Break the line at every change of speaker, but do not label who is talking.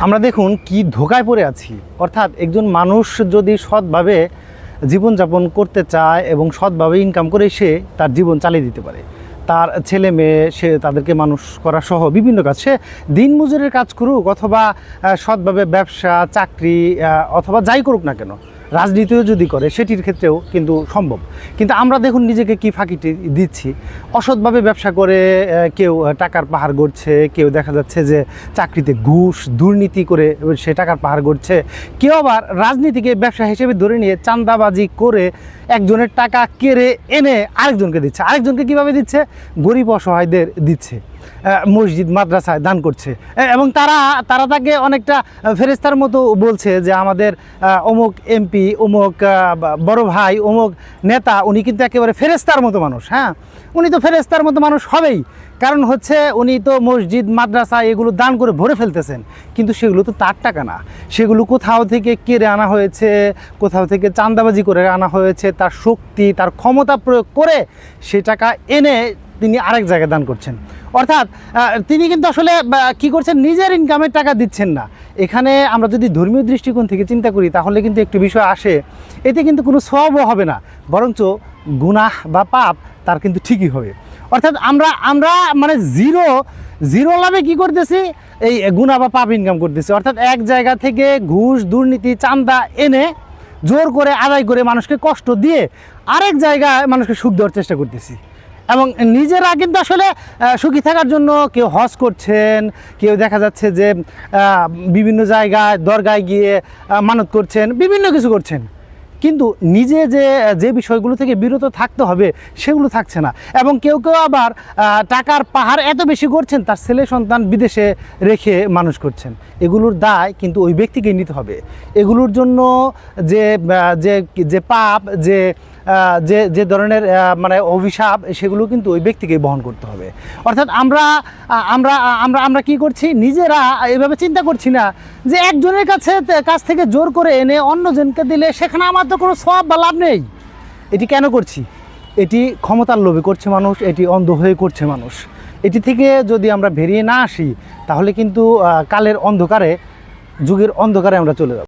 আমরা দেখুন কি ধোঁকায় পড়ে আছি। অর্থাৎ একজন মানুষ যদি সৎভাবে জীবনযাপন করতে চায় এবং সৎভাবে ইনকাম করে সে তার জীবন চালিয়ে দিতে পারে, তার ছেলে মেয়ে সে তাদেরকে মানুষ করা সহ বিভিন্ন কাজ, সে দিনমজুরের কাজ করুক অথবা সৎভাবে ব্যবসা চাকরি অথবা যাই করুক না কেন, রাজনীতিও যদি করে সেটির ক্ষেত্রেও কিন্তু সম্ভব। কিন্তু আমরা দেখুন নিজেকে কি ফাঁকি দিচ্ছি। অসৎভাবে ব্যবসা করে কেউ টাকার পাহাড় গড়ছে, কেউ দেখা যাচ্ছে যে চাকরিতে ঘুষ দুর্নীতি করে সে টাকার পাহাড় গড়ছে, কেউ আবার রাজনীতিকে ব্যবসা হিসেবে ধরে নিয়ে চাঁদাবাজি করে একজনের টাকা কেড়ে এনে আরেকজনকে দিচ্ছে। আরেকজনকে কীভাবে দিচ্ছে? গরিব অসহায়দের দিচ্ছে, মসজিদ মাদ্রাসায় দান করছে এবং তারা তাকে অনেকটা ফেরেস্তার মতো বলছে যে আমাদের অমুক এমপি, অমুক বড় ভাই, অমুক নেতা, উনি কিন্তু একেবারে ফেরেস্তার মতো মানুষ। হ্যাঁ, উনি তো ফেরেস্তার মতো মানুষ হবেই, কারণ হচ্ছে উনি তো মসজিদ মাদ্রাসা এগুলো দান করে ভরে ফেলতেছেন, কিন্তু সেগুলো তো তার টাকা না, সেগুলো কোথাও থেকে কেড়ে আনা হয়েছে, কোথাও থেকে চাঁদাবাজি করে আনা হয়েছে, তার শক্তি তার ক্ষমতা প্রয়োগ করে সে টাকা এনে তিনি আরেক জায়গায় দান করছেন। অর্থাৎ তিনি কিন্তু আসলে কি করছেন, নিজের ইনকামের টাকা দিচ্ছেন না। এখানে আমরা যদি ধর্মীয় দৃষ্টিকোণ থেকে চিন্তা করি তাহলে কিন্তু একটি বিষয় আসে, এতে কিন্তু কোনো সওয়াবও হবে না, বরঞ্চ গুনাহ বা পাপ তার কিন্তু ঠিকই হবে। অর্থাৎ আমরা মানে জিরো লাভে কি করতেছি, এই গুনাহ বা পাপ ইনকাম করতেছি। অর্থাৎ এক জায়গা থেকে ঘুষ দুর্নীতি চাঁদা এনে জোর করে আদায় করে মানুষকে কষ্ট দিয়ে আরেক জায়গায় মানুষকে সুখ দেওয়ার চেষ্টা করতেছি এবং নিজেরা কিন্তু আসলে সুখী থাকার জন্য কেউ হজ করছেন, কেউ দেখা যাচ্ছে যে বিভিন্ন জায়গায় দরগায় গিয়ে মানত করছেন, বিভিন্ন কিছু করছেন, কিন্তু নিজে যে বিষয়গুলো থেকে বিরত থাকতে হবে সেগুলো থাকছে না। এবং কেউ আবার টাকার পাহাড় এত বেশি করছেন, তার ছেলে সন্তান বিদেশে রেখে মানুষ করছেন। এগুলোর দায় কিন্তু ওই ব্যক্তিকেই নিতে হবে। এগুলোর জন্য যে পাপ যে ধরনের মানে অভিশাপ, সেগুলো কিন্তু ওই ব্যক্তিকেই বহন করতে হবে। অর্থাৎ আমরা আমরা আমরা আমরা কি করছি, নিজেরা এভাবে চিন্তা করছি না যে একজনের কাছ থেকে জোর করে এনে অন্যজনকে দিলে সেখানে আমার তো কোনো সওয়াব বা লাভ নেই। এটি কেন করছি? এটি ক্ষমতার লোভে করছে মানুষ, এটি অন্ধ হয়ে করছে মানুষ। এটি থেকে যদি আমরা বেরিয়ে না আসি তাহলে কিন্তু কালের অন্ধকারে, যুগের অন্ধকারে আমরা চলে যাব।